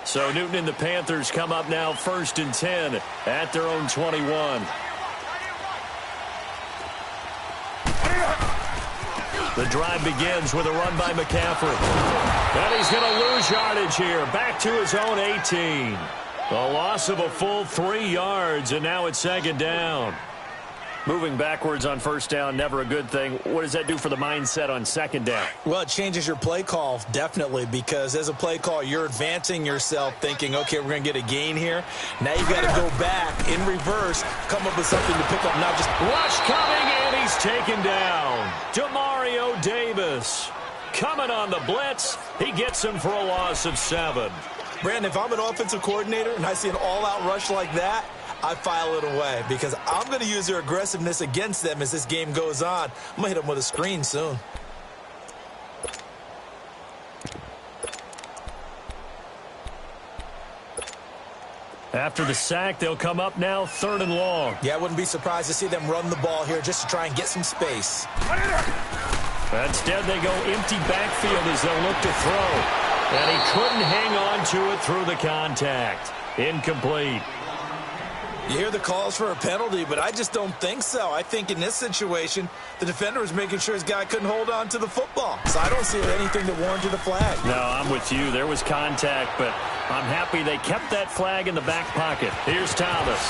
So Newton and the Panthers come up now 1st and 10 at their own 21. The drive begins with a run by McCaffrey. And he's going to lose yardage here. Back to his own 18. A loss of a full 3 yards, and now it's 2nd down. Moving backwards on 1st down, never a good thing. What does that do for the mindset on 2nd down? Well, it changes your play call, definitely, because as a play call, you're advancing yourself thinking, okay, we're going to get a gain here. Now you've got to go back in reverse, come up with something to pick up, not just... Rush coming, and he's taken down. Demario Davis coming on the blitz. He gets him for a loss of 7. Brandon, if I'm an offensive coordinator and I see an all-out rush like that, I file it away because I'm going to use their aggressiveness against them as this game goes on. I'm going to hit them with a screen soon. After the sack, they'll come up now 3rd and long. Yeah, I wouldn't be surprised to see them run the ball here just to try and get some space. Instead, they go empty backfield as they'll look to throw. And he couldn't hang on to it through the contact. Incomplete. You hear the calls for a penalty, but I just don't think so. I think in this situation, the defender was making sure his guy couldn't hold on to the football. So I don't see anything that warranted a flag. No, I'm with you. There was contact, but I'm happy they kept that flag in the back pocket. Here's Thomas.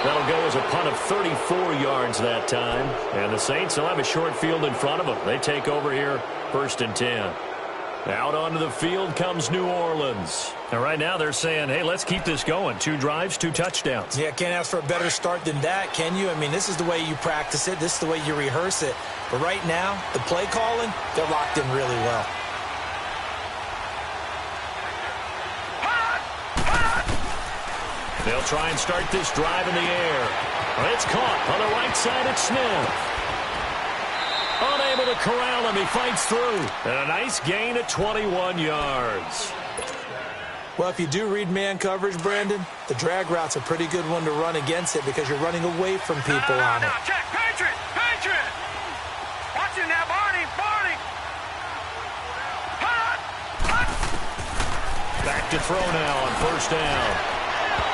That'll go as a punt of 34 yards that time. And the Saints will have a short field in front of them. They take over here, 1st and 10. Out onto the field comes New Orleans. And right now they're saying, hey, let's keep this going. 2 drives, 2 touchdowns. Yeah, can't ask for a better start than that, can you? I mean, this is the way you practice it. This is the way you rehearse it. But right now, the play calling, they're locked in really well. They'll try and start this drive in the air. It's caught on the right side at Smith. Unable to corral him. He fights through. And a nice gain at 21 yards. Well, if you do read man coverage, Brandon, the drag route's a pretty good one to run against it because you're running away from people on it. Check, Patriot! Watch it now, Barney! Back to throw now on 1st down.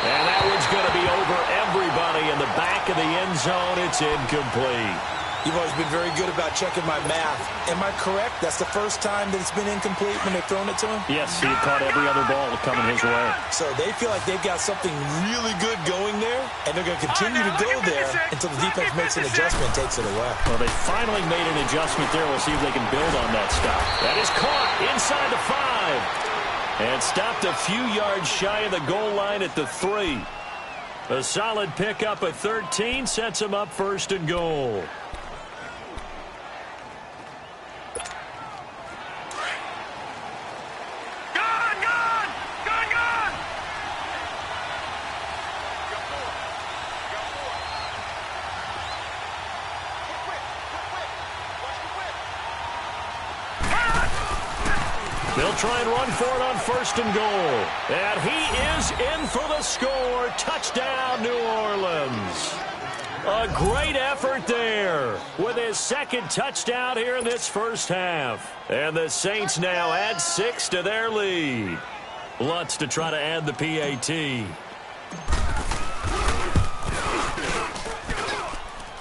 And that one's going to be over everybody in the back of the end zone. It's incomplete. You've always been very good about checking my math. Am I correct? That's the first time that it's been incomplete when they've thrown it to him? Yes, he had caught every other ball coming his way. So they feel like they've got something really good going there, and they're going to continue to go there until the defense makes an adjustment and takes it away. Well, they finally made an adjustment there. We'll see if they can build on that stop. That is caught inside the 5. And stopped a few yards shy of the goal line at the 3. A solid pickup at 13 sets him up 1st and goal. They'll try and run for it on 1st and goal. And he is in for the score. Touchdown, New Orleans. A great effort there with his 2nd touchdown here in this 1st half. And the Saints now add 6 to their lead. Lutz to try to add the PAT.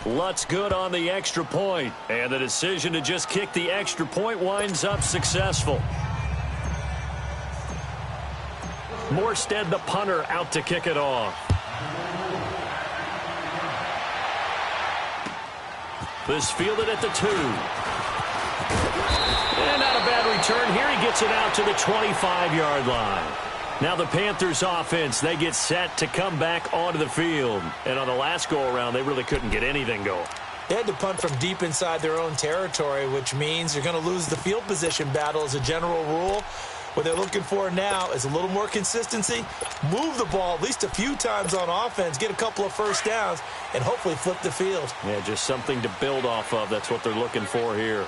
Lutz good on the extra point. And the decision to just kick the extra point winds up successful. Morstead, the punter, out to kick it off. This fielded at the 2. And not a bad return here. He gets it out to the 25-yard line. Now the Panthers offense, they get set to come back onto the field. And on the last go-around, they really couldn't get anything going. They had to punt from deep inside their own territory, which means you're going to lose the field position battle as a general rule. What they're looking for now is a little more consistency, move the ball at least a few times on offense, get a couple of 1st downs, and hopefully flip the field. Yeah, just something to build off of. That's what they're looking for here.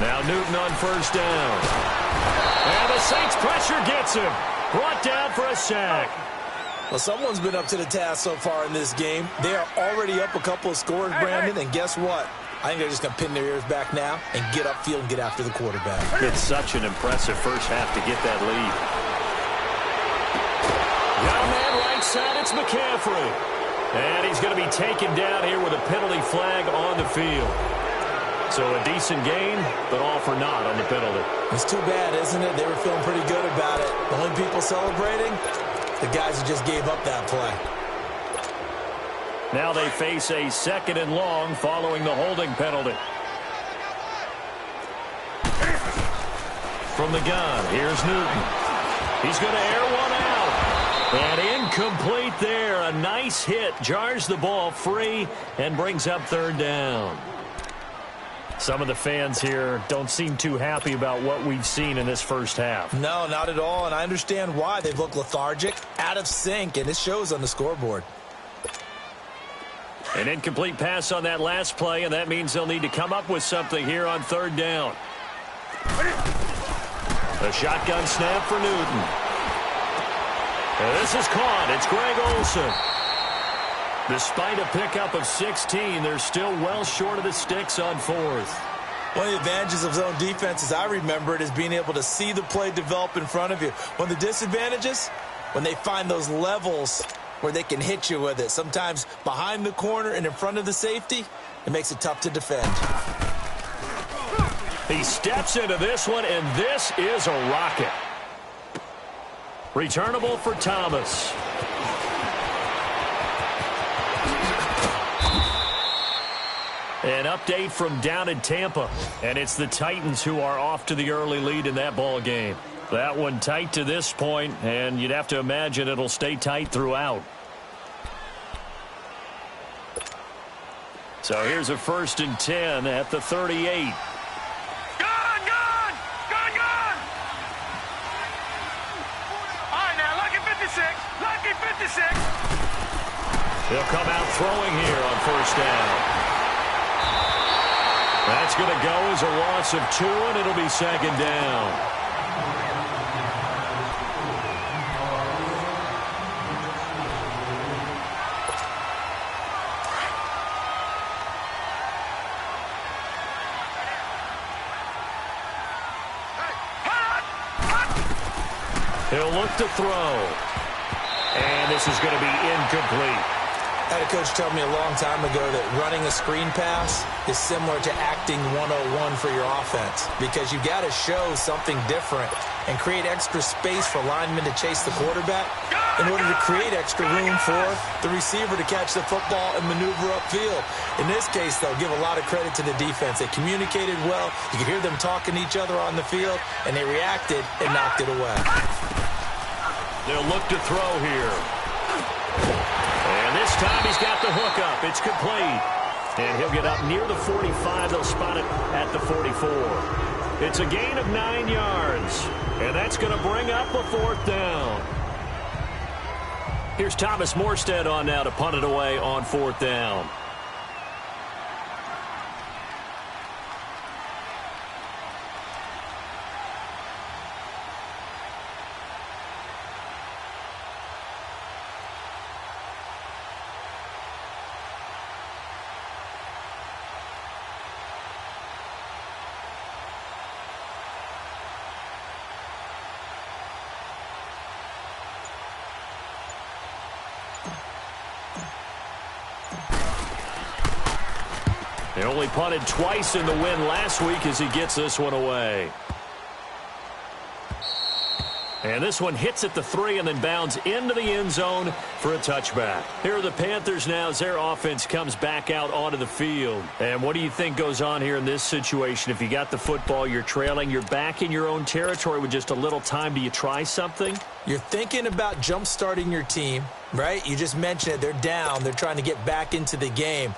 Now Newton on 1st down. And the Saints pressure gets him. Brought down for a sack. Well, someone's been up to the task so far in this game. They are already up a couple of scores, Brandon, and guess what? I think they're just going to pin their ears back now and get upfield and get after the quarterback. It's such an impressive first half to get that lead. Got a man right side, it's McCaffrey. And he's going to be taken down here with a penalty flag on the field. So a decent gain, but all for naught on the penalty. It's too bad, isn't it? They were feeling pretty good about it. The only people celebrating, the guys who just gave up that play. Now they face a 2nd and long following the holding penalty. From the gun, here's Newton. He's going to air one out. And incomplete there. A nice hit. Jars the ball free and brings up 3rd down. Some of the fans here don't seem too happy about what we've seen in this first half. No, not at all, and I understand why. They've looked lethargic, out of sync, and it shows on the scoreboard. An incomplete pass on that last play, and that means they'll need to come up with something here on 3rd down. A shotgun snap for Newton. And this is caught. It's Greg Olsen. Despite a pickup of 16, they're still well short of the sticks on 4th. One of the advantages of zone defense, as I remember it, is being able to see the play develop in front of you. One of the disadvantages, when they find those levels where they can hit you with it, sometimes behind the corner and in front of the safety, it makes it tough to defend. He steps into this one, and this is a rocket. Returnable for Thomas. An update from down in Tampa, and it's the Titans who are off to the early lead in that ball game. That one tight to this point, and you'd have to imagine it'll stay tight throughout. So here's a 1st and 10 at the 38. Lucky 56. He'll come out throwing here on 1st down. That's going to go as a loss of 2, and it'll be 2nd down. He'll look to throw. And this is going to be incomplete. I had a coach tell me a long time ago that running a screen pass is similar to acting 101 for your offense, because you got to show something different and create extra space for linemen to chase the quarterback in order to create extra room for the receiver to catch the football and maneuver upfield. In this case, though, give a lot of credit to the defense. They communicated well. You could hear them talking to each other on the field, and they reacted and knocked it away. They'll look to throw here. And this time he's got the hook up. It's complete. And he'll get up near the 45. They'll spot it at the 44. It's a gain of 9 yards. And that's going to bring up a 4th down. Here's Thomas Morstead on now to punt it away on 4th down. They only punted twice in the win last week as he gets this one away. And this one hits at the 3 and then bounds into the end zone for a touchback. Here are the Panthers now as their offense comes back out onto the field. And what do you think goes on here in this situation? If you got the football, you're trailing, you're back in your own territory with just a little time. Do you try something? You're thinking about jump-starting your team, right? You just mentioned it. They're down. They're trying to get back into the game.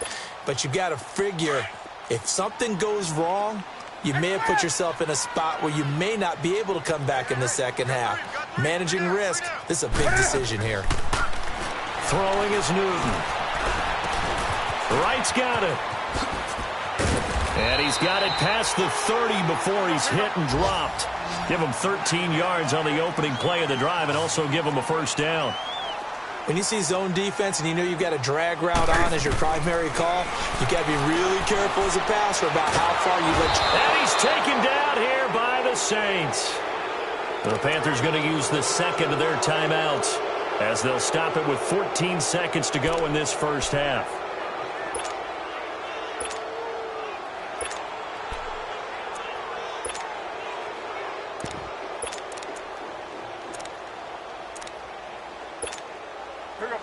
But you got to figure, if something goes wrong, you may have put yourself in a spot where you may not be able to come back in the second half. Managing risk, this is a big decision here. Throwing is Newton. Wright's got it. And he's got it past the 30 before he's hit and dropped. Give him 13 yards on the opening play of the drive and also give him a 1st down. when you see zone defense and you know you've got a drag route on as your primary call, you got to be really careful as a passer about how far you let you. And he's taken down here by the Saints. The Panthers going to use the second of their timeouts as they'll stop it with 14 seconds to go in this first half.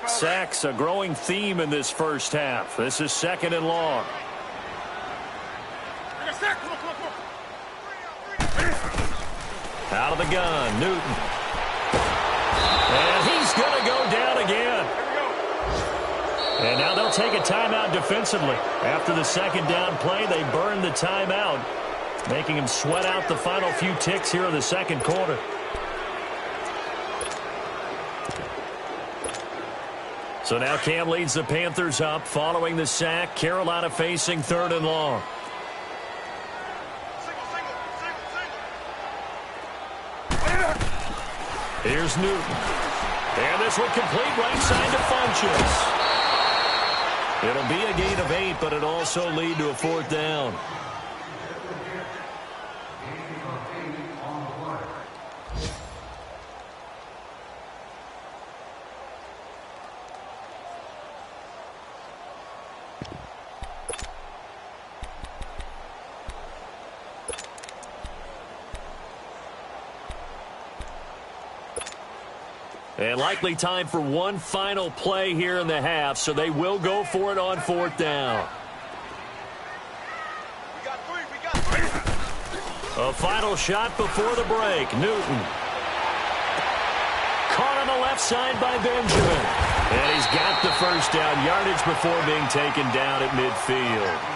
Sacks, a growing theme in this first half. This is second and long. Out of the gun, Newton. And he's going to go down again. And now they'll take a timeout defensively. After the second down play, they burn the timeout, making him sweat out the final few ticks here in the second quarter. So now Cam leads the Panthers up following the sack. Carolina facing third and long. Here's Newton. And this one complete right side to Funchess. It'll be a gain of 8, but it also lead to a fourth down. And likely time for one final play here in the half, so they will go for it on fourth down. We got three. A final shot before the break. Newton. Caught on the left side by Benjamin. And he's got the first down yardage before being taken down at midfield.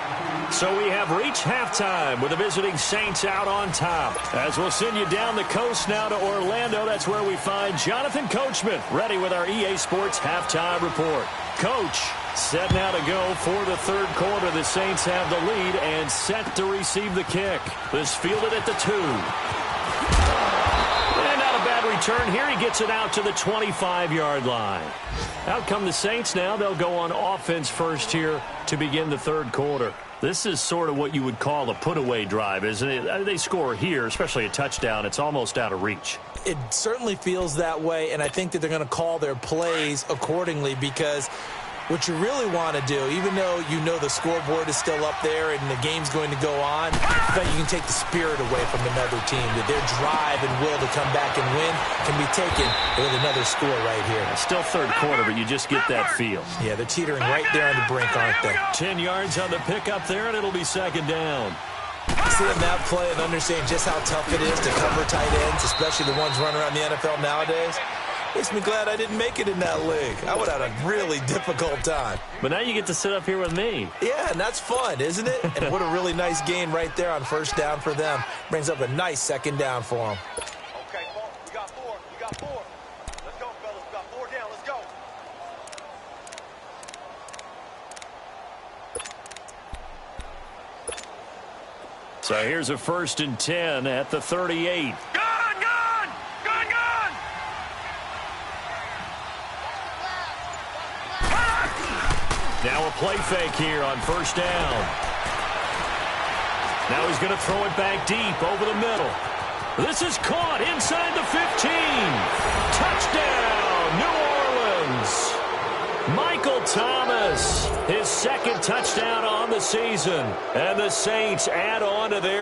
So we have reached halftime with the visiting Saints out on top. As we'll send you down the coast now to Orlando, that's where we find Jonathan Coachman ready with our EA Sports halftime report. Coach, set now to go for the third quarter. The Saints have the lead and set to receive the kick. This fielded at the 2. And not a bad return here. He gets it out to the 25-yard line. Out come the Saints now. They'll go on offense first here to begin the third quarter. This is sort of what you would call a put-away drive, isn't it? They score here, especially a touchdown. It's almost out of reach. It certainly feels that way, and I think that they're going to call their plays accordingly because what you really want to do, even though you know the scoreboard is still up there and the game's going to go on, I bet you can take the spirit away from another team. That their drive and will to come back and win can be taken with another score right here. It's still third quarter, but you just get that feel. Yeah, they're teetering right there on the brink, aren't they? 10 yards on the pickup there, and it'll be second down. Seeing that play and understanding just how tough it is to cover tight ends, especially the ones running around the NFL nowadays, makes me glad I didn't make it in that league. I would have had a really difficult time. But now you get to sit up here with me. Yeah, and that's fun, isn't it? And what a really nice gain right there on first down for them. Brings up a nice second down for them. Okay, we got 4. We got 4. Let's go, fellas. We got 4 down. Let's go. So here's a 1st and 10 at the 38. Now a play fake here on first down. Now he's going to throw it back deep over the middle. This is caught inside the 15. Touchdown, New Orleans. Michael Thomas, his second touchdown on the season. And the Saints add on to their